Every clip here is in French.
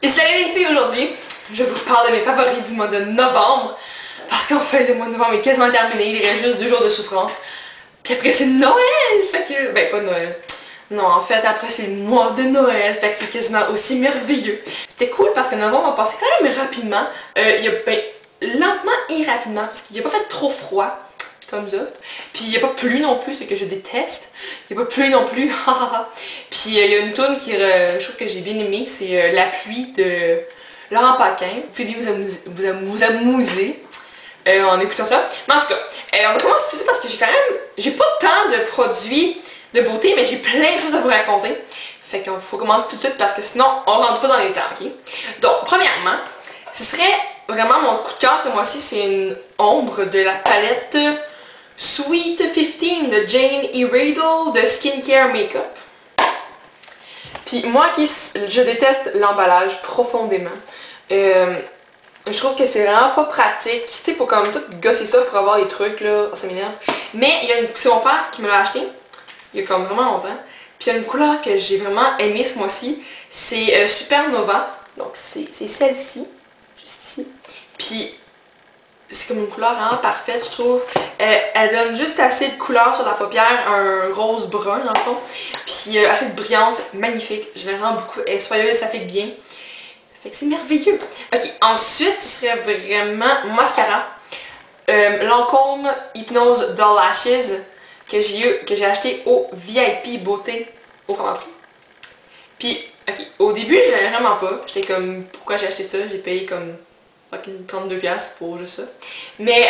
Et salut les filles, aujourd'hui, je vous parle de mes favoris du mois de novembre. Parce qu'en fait, le mois de novembre est quasiment terminé, il reste juste 2 jours de souffrance. Puis après c'est Noël, fait que... Ben pas Noël. Non, en fait, après c'est le mois de Noël, fait que c'est quasiment aussi merveilleux. C'était cool parce que novembre a passé quand même rapidement. Lentement et rapidement, parce qu'il n'a pas fait trop froid. Thumbs up. Puis il n'y a pas plu non plus, ce que je déteste. Il n'y a pas plu non plus, Puis il y a une toune qui, je trouve que j'ai bien aimé, c'est La pluie de Laurent Paquin. Vous pouvez bien vous amuser en écoutant ça. Mais en tout cas, on va commencer tout de suite parce que j'ai pas tant de produits de beauté, mais j'ai plein de choses à vous raconter. Fait qu'il faut commencer tout de suite parce que sinon on rentre pas dans les temps, ok? Donc, premièrement, ce serait vraiment mon coup de cœur ce mois-ci, c'est une ombre de la palette Sweet 15 de Jane E. Riddle de Skincare Makeup. Puis moi, je déteste l'emballage profondément. Je trouve que c'est vraiment pas pratique. Tu sais, il faut quand même tout gosser ça pour avoir les trucs, là. Oh, ça m'énerve. Mais c'est mon père qui me l'a acheté, il y a comme vraiment longtemps. Puis il y a une couleur que j'ai vraiment aimée ce mois-ci. C'est Supernova. Donc c'est celle-ci. Juste ici. Puis c'est comme une couleur vraiment parfaite, je trouve. Elle donne juste assez de couleur sur la paupière, un rose brun dans le fond. Puis assez de brillance, magnifique. Je l'aime vraiment beaucoup. Elle est soyeuse, ça s'applique bien. Fait que c'est merveilleux. Ok, ensuite, ce serait vraiment mon mascara. Lancôme Hypnose Doll Lashes que j'ai acheté au VIP Beauté au Franprix. Puis, ok, au début, je l'aimais vraiment pas. J'étais comme, pourquoi j'ai acheté ça? J'ai payé comme 32$ pour juste ça. Mais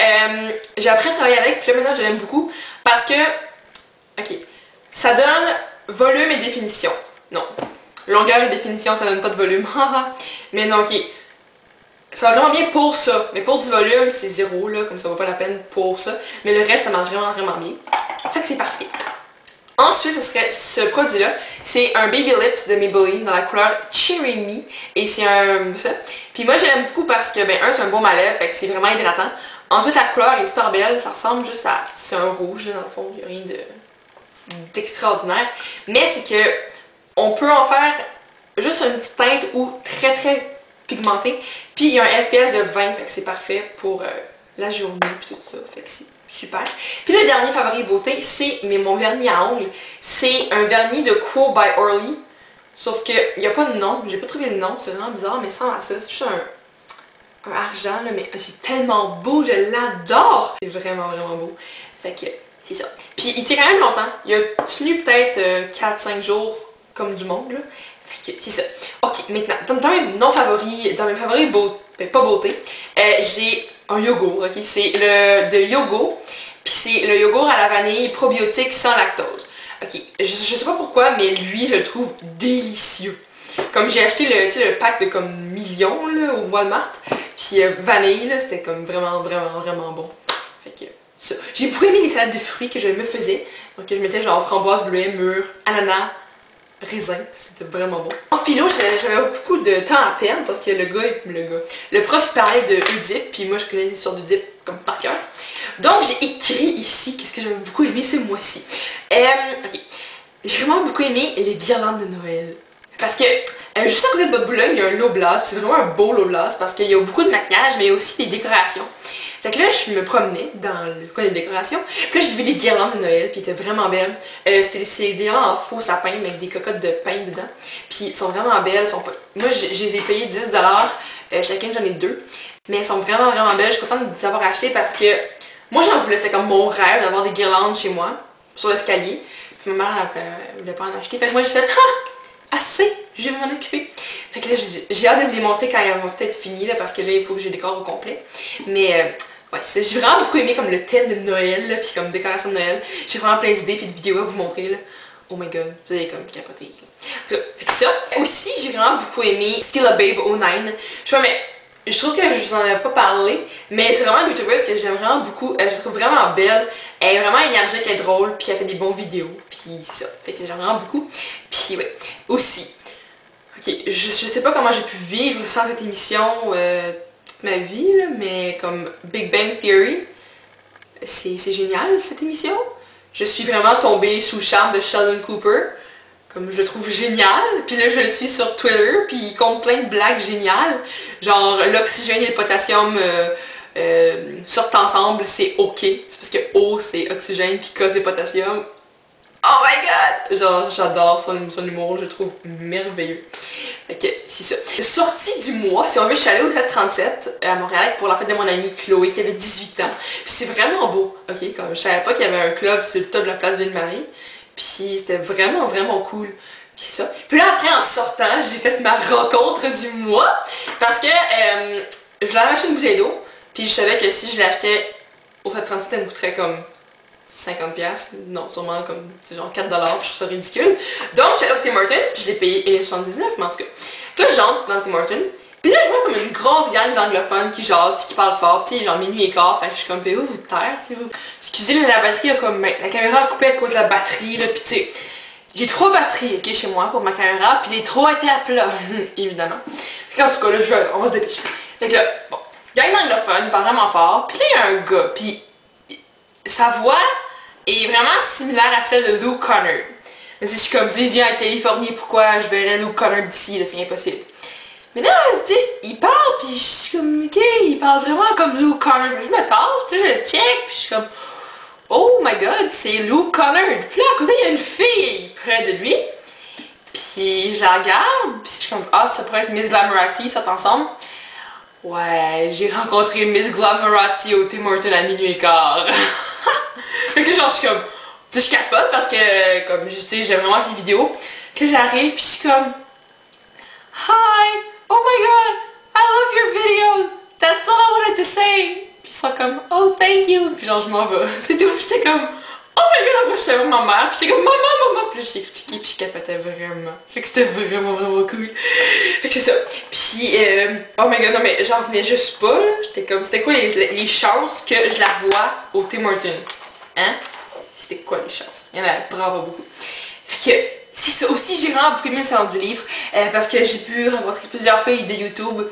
j'ai appris à travailler avec, puis là maintenant je l'aime beaucoup parce que, ok, ça donne volume et définition. Non, longueur et définition, ça donne pas de volume. Mais non, ok, ça va vraiment bien pour ça. Mais pour du volume, c'est 0 là, comme ça vaut pas la peine pour ça. Mais le reste, ça marche vraiment bien. Fait que c'est parfait. Ensuite, ce serait ce produit-là. C'est un Baby Lips de Maybelline dans la couleur Cherry Me. Et c'est ça. Puis moi, je l'aime beaucoup parce que, c'est un baume à lèvres, fait que c'est vraiment hydratant. Ensuite, la couleur est super belle. Ça ressemble juste à... C'est un rouge, là, dans le fond. Il n'y a rien d'extraordinaire. Mais c'est que on peut en faire juste une petite teinte ou très pigmentée. Puis il y a un FPS de 20, fait que c'est parfait pour la journée et tout ça. Fait que c'est super. Puis le dernier favori beauté, c'est mon vernis à ongles. C'est un vernis de Quo by Orly. Sauf qu'il n'y a pas de nom. J'ai pas trouvé de nom. C'est vraiment bizarre, mais sans ça. C'est juste un argent, là, mais c'est tellement beau. Je l'adore. C'est vraiment beau. Fait que c'est ça. Puis il tient quand même longtemps. Il a tenu peut-être 4-5 jours comme du monde, là. Fait que c'est ça. Ok, maintenant, dans mes favoris pas beauté, j'ai un yogourt, ok, c'est le de Yogo, puis c'est le yogourt à la vanille probiotique sans lactose. Ok, je sais pas pourquoi, mais lui, je le trouve délicieux. Comme j'ai acheté le pack de comme millions, là, au Walmart, puis vanille, là, c'était comme vraiment bon. Fait que, ça. J'ai beaucoup aimé les salades de fruits que je me faisais, donc je mettais genre framboise, bleuet, mûre, ananas, raisin, c'était vraiment bon. En philo, j'avais beaucoup de temps à perdre parce que le prof parlait de Oedipe, puis moi je connais l'histoire d'Oedipe comme par cœur. Donc j'ai écrit ici, qu'est-ce que j'avais beaucoup aimé ce mois-ci. Ok, j'ai vraiment beaucoup aimé les guirlandes de Noël. Parce que juste à côté de Bob Boulogne, il y a un Loblaws, c'est vraiment un beau Loblaws parce qu'il y a beaucoup de maquillage, mais il y a aussi des décorations. Fait que là, je me promenais dans le coin des décorations, puis là, j'ai vu des guirlandes de Noël, puis elles étaient vraiment belles. C'est des guirlandes en faux sapin, mais avec des cocottes de pain dedans. Puis elles sont vraiment belles. Moi, je les ai payées 10$, chacune j'en ai 2. Mais elles sont vraiment belles. Je suis contente de les avoir achetées parce que moi, j'en voulais. C'était comme mon rêve d'avoir des guirlandes chez moi, sur l'escalier. Puis ma mère, elle voulait pas en acheter. Fait que moi, j'ai fait assez, je vais m'en occuper. Fait que là, j'ai hâte de vous les montrer quand elles vont peut-être finies, là, parce que là, il faut que je les décore au complet. Mais ouais, j'ai vraiment beaucoup aimé comme le thème de Noël, là, puis comme décoration de Noël. J'ai vraiment plein d'idées puis de vidéos à vous montrer, là. Oh my god, vous allez comme capoter. Fait que ça. Aussi, j'ai vraiment beaucoup aimé Still a Babe 09. Je sais pas, mais je trouve que je vous en avais pas parlé, mais c'est vraiment une youtubeuse que j'aime vraiment beaucoup. Je la trouve vraiment belle. Elle est vraiment énergique, elle est drôle, puis elle fait des bons vidéos. Puis c'est ça. Fait que j'aime vraiment beaucoup. Puis ouais, aussi. Ok, je sais pas comment j'ai pu vivre sans cette émission toute ma vie, là, mais comme Big Bang Theory, c'est génial cette émission. Je suis vraiment tombée sous le charme de Sheldon Cooper. Comme je le trouve génial, puis là je le suis sur Twitter, puis il compte plein de blagues géniales, genre l'oxygène et le potassium sortent ensemble, c'est OK, c'est parce que O c'est oxygène, puis K c'est potassium. Oh my god! Genre j'adore son humour, je le trouve merveilleux. Fait que c'est ça. Sortie du mois, si on veut, je suis allée au 737 à Montréal pour la fête de mon amie Chloé qui avait 18 ans. Puis c'est vraiment beau, ok? Comme je savais pas qu'il y avait un club sur le top de la place Ville-Marie. Puis c'était vraiment, vraiment cool. Puis c'est ça. Puis là, après, en sortant, j'ai fait ma rencontre du mois. Parce que je voulais acheter une bouteille d'eau. Puis je savais que si je l'achetais au 737, elle me coûterait comme 50$. Non, sûrement comme, c'est genre 4$. Je trouve ça ridicule. Donc, j'allais au Tim Hortons. Puis je l'ai payé 1,79$, mais en tout cas. Puis là, j'entre dans le Tim Hortons. Puis là, je vois comme une grosse gang d'anglophones qui jasent, puis qui parlent fort, puis genre minuit et quart, fait que je suis comme, pouvez-vous vous taire, s'il vous plaît? Excusez, là, la batterie a comme, la caméra a coupé à cause de la batterie, là, puis tu sais, j'ai 3 batteries, ok, chez moi, pour ma caméra, puis les 3 étaient à plat, évidemment. Fait qu'en tout cas, là, on va se dépêcher. Fait que là, bon, gang d'anglophones, il parle vraiment fort, puis là, il y a un gars, puis sa voix est vraiment similaire à celle de Luke Connor. Mais si je suis comme, dis, viens à Californie, pourquoi je verrais Luke Connor d'ici, là, c'est impossible. Mais là, tu sais, il parle, puis je suis comme, ok, il parle vraiment comme Luke Connor. Je me tasse, puis là, je le check, puis je suis comme, oh my god, c'est Luke Connor. Puis là, à côté, il y a une fille près de lui. Puis je la regarde, puis je suis comme, ah, ça pourrait être Miss Glamorati, ça ensemble. Ouais, j'ai rencontré Miss Glamorati au Tim Hortons à minuit et quart. Fait que genre, je suis comme, tu sais, je capote parce que, comme, tu sais, j'aime vraiment ces vidéos. Que j'arrive, puis je suis comme, hi! Oh my god, I love your videos. That's all I wanted to say. Puis ils sont comme, oh thank you. Puis genre je m'en vais. C'est tout. Puis j'étais comme, oh my god, après j'étais ma mère. Puis j'étais comme, maman. Puis j'ai expliqué, puis je capotais vraiment. Fait que c'était vraiment, vraiment cool. Fait que c'est ça. Puis, oh my god, non mais j'en venais juste pas. J'étais comme, c'était quoi les chances que je la vois au Tim Hortons? Hein? C'était quoi les chances? Il y en avait vraiment beaucoup. Fait que, c'est ça aussi, j'ai vraiment beaucoup aimé le salon du livre parce que j'ai pu rencontrer plusieurs filles de YouTube.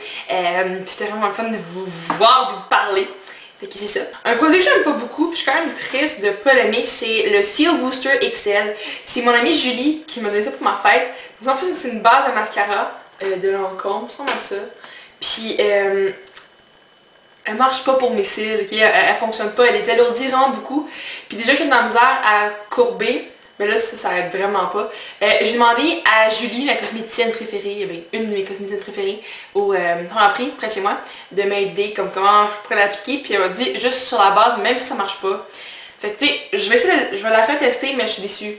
C'était vraiment le fun de vous voir, de vous parler. Fait que c'est ça. Un produit que j'aime pas beaucoup, puis je suis quand même triste de pas l'aimer, c'est le Seal Booster XL. C'est mon amie Julie qui m'a donné ça pour ma fête. Donc en fait, c'est une base de mascara de Lancôme, ça ressemble à ça. Puis elle marche pas pour mes cils, ok? Elle fonctionne pas, elle les alourdit vraiment beaucoup. Puis déjà que j'ai de la misère à courber. Mais là, ça aide vraiment pas. J'ai demandé à Julie, ma cosméticienne préférée, une de mes cosméticiennes préférées, au Franprix, près de chez moi, de m'aider comme comment je pourrais l'appliquer. Puis elle m'a dit juste sur la base, même si ça marche pas. Fait que tu sais, je vais la retester, mais je suis déçue.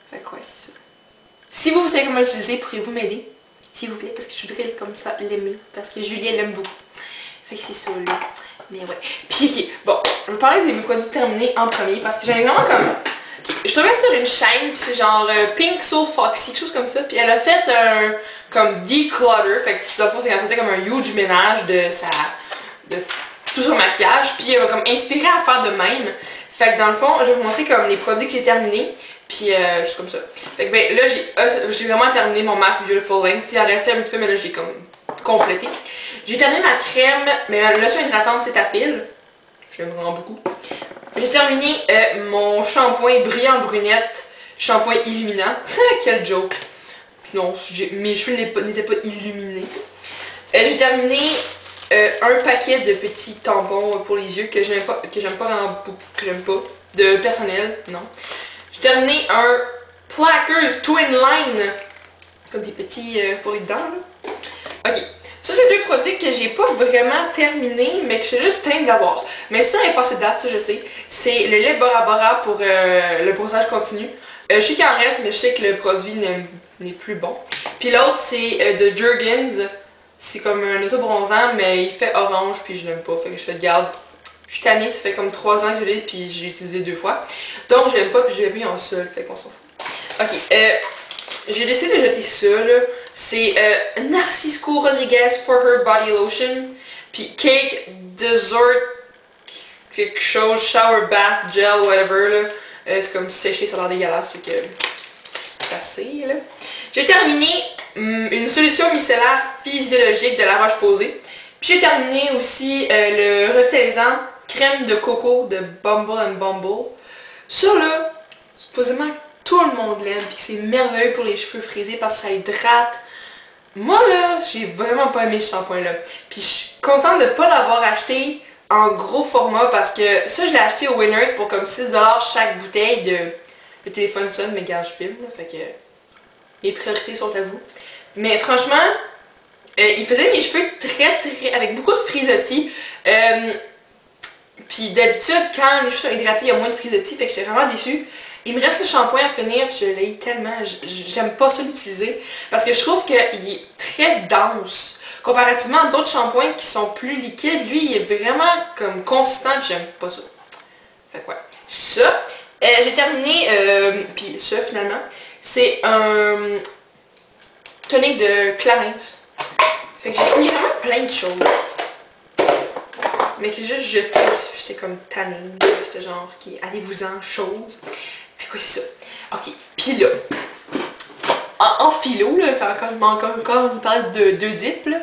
Fait que ouais, c'est ça. Si vous savez comment l'utiliser, pourriez-vous m'aider? S'il vous plaît, parce que je voudrais comme ça l'aimer. Parce que Julie, elle l'aime beaucoup. Fait que c'est ça là. Mais ouais. Puis ok, bon, je vais parler des produits terminés en premier parce que j'avais vraiment comme... Je tombais sur une chaîne, puis c'est genre Pink So Foxy, quelque chose comme ça, puis elle a fait un comme declutter, fait que dans le fond c'est qu'elle faisait comme un huge ménage de tout son maquillage, puis elle m'a comme inspiré à faire de même. Fait que dans le fond, je vais vous montrer comme les produits que j'ai terminés, puis juste comme ça. Fait que ben là j'ai vraiment terminé mon Mask Beautiful Length, il en restait un petit peu, mais là j'ai comme complété. J'ai terminé ma crème, mais la lotion hydratante c'est à fil, j'aime vraiment beaucoup. J'ai terminé mon shampoing brillant brunette, shampoing illuminant. Quel joke! Non, mes cheveux n'étaient pas illuminés. J'ai terminé un paquet de petits tampons pour les yeux que j'aime pas vraiment beaucoup, que j'aime pas, de personnel, non. J'ai terminé un Plackers Twin Line, comme des petits pour les dents, là. Ok. Ça, c'est 2 produits que j'ai pas vraiment terminés, mais que je suis juste teinte d'avoir. Mais ça est passé de date, ça je sais. C'est le lait Bora Bora pour le bronzage continu. Je sais qu'il en reste, mais je sais que le produit n'est plus bon. Puis l'autre, c'est de Jergens. C'est comme un auto-bronzant, mais il fait orange, puis je l'aime pas. Fait que je fais de garde. Je suis tannée, ça fait comme 3 ans que je l'ai, puis j'ai utilisé 2 fois. Donc je l'aime pas, puis je l'ai vu en seul, fait qu'on s'en fout. Ok, j'ai décidé de jeter ça, là. C'est Narcisco Rodriguez for Her Body Lotion. Puis Cake Dessert quelque chose, Shower Bath Gel, whatever, là. C'est comme séché, ça a l'air dégueulasse, fait que... c'est assez, là. J'ai terminé une solution micellaire physiologique de lavage posé. Puis j'ai terminé aussi le revitalisant crème de coco de Bumble and Bumble. Ça, là, supposément tout le monde l'aime, puis que c'est merveilleux pour les cheveux frisés parce que ça hydrate. Moi là, j'ai vraiment pas aimé ce shampoing-là. Puis je suis contente de pas l'avoir acheté en gros format parce que ça, je l'ai acheté au Winners pour comme 6$ chaque bouteille de... Le téléphone sonne, mais gars, je filme, là, fait que mes priorités sont à vous. Mais franchement, il faisait mes cheveux très, avec beaucoup de frisottis. Puis d'habitude, quand les cheveux sont hydratés, il y a moins de frisottis, fait que j'étais vraiment déçue. Il me reste le shampoing à finir, puis je l'ai tellement, j'aime pas ça l'utiliser, parce que je trouve qu'il est très dense. Comparativement à d'autres shampoings qui sont plus liquides, lui, il est vraiment comme consistant, puis j'aime pas ça. Fait que ouais. Ça, j'ai terminé, puis ça finalement, c'est un tonique de Clarins. Fait que j'ai fini vraiment plein de choses. Mais que j'ai juste jeté aussi, j'étais comme tannée. J'étais genre, ok, allez-vous-en, chose. Fait quoi, c'est ça. Ok, pis là, en philo, là, quand on parle d'Oedipe, là,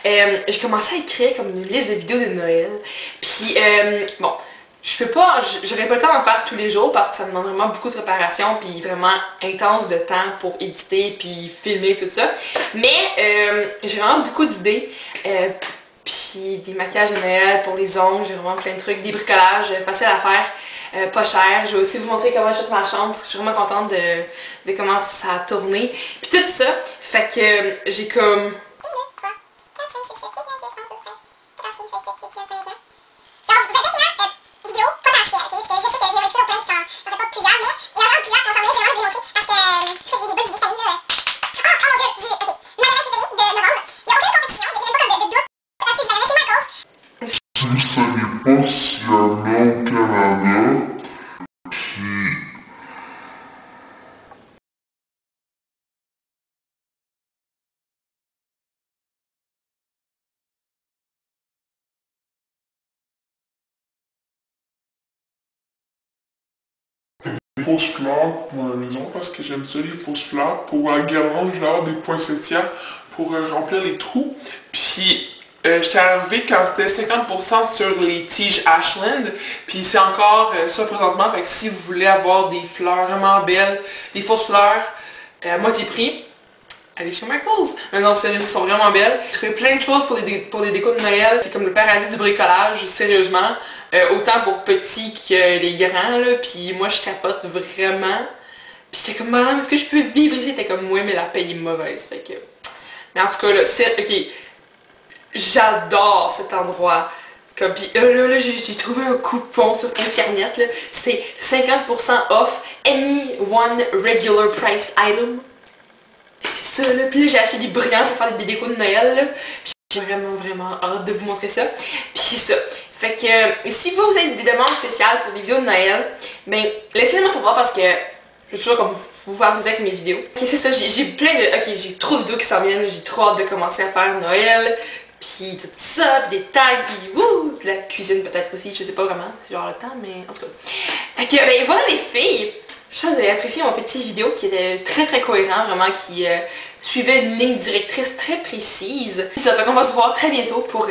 j'ai commencé à écrire comme une liste de vidéos de Noël. Puis, bon, j'aurais pas le temps d'en faire tous les jours parce que ça demande vraiment beaucoup de préparation puis vraiment intense de temps pour éditer puis filmer tout ça. Mais j'ai vraiment beaucoup d'idées. Puis des maquillages de Noël pour les ongles, j'ai vraiment plein de trucs, des bricolages faciles à faire, pas cher. Je vais aussi vous montrer comment je fais ma chambre parce que je suis vraiment contente de comment ça a tourné. Puis tout ça, fait que j'ai comme... Ça dépend s'il y en a au Canada, puis... Des fausses fleurs pour la maison parce que j'aime ça les fausses fleurs. Pour la guirlande, je vais avoir des poinsettias pour remplir les trous. Puis j'étais arrivé quand c'était 50% sur les tiges Ashland. Puis c'est encore ça présentement. Fait que si vous voulez avoir des fleurs vraiment belles, des fausses fleurs à moitié prix, allez chez Michaels. Mais non, sérieux, elles sont vraiment belles. Je fais plein de choses pour des décos de Noël. C'est comme le paradis du bricolage, sérieusement. Autant pour petits que les grands, là. Puis moi, je capote vraiment. Puis j'étais comme, madame, est-ce que je peux vivre ici? T'es comme, ouais, mais la paye est mauvaise. Fait que... Mais en tout cas, là, c'est... Ok. J'adore cet endroit. Comme, puis là, j'ai trouvé un coupon sur internet, là. C'est 50% off any one regular price item. C'est ça, là. Puis là, j'ai acheté des brillants pour faire des décos de Noël, là. Puis j'ai vraiment hâte de vous montrer ça. Puis c'est ça. Fait que si vous avez des demandes spéciales pour des vidéos de Noël, ben laissez-les-moi savoir parce que je veux toujours comme vous faire avec mes vidéos. Ok, c'est ça, j'ai plein de... Ok, j'ai trop de vidéos qui s'en viennent, j'ai trop hâte de commencer à faire Noël. Puis tout ça, puis des tags, puis wouh, la cuisine peut-être aussi, je sais pas vraiment, c'est genre le temps, mais en tout cas. Fait que, ben voilà les filles, je pense que vous avez apprécié mon petit vidéo qui était très cohérent, vraiment, qui suivait une ligne directrice très précise. Ça fait qu'on va se voir très bientôt pour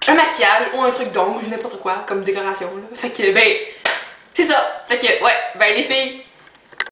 un maquillage ou un truc d'ombre, n'importe quoi, comme décoration, là. Fait que, ben, c'est ça. Fait que, ouais, ben les filles,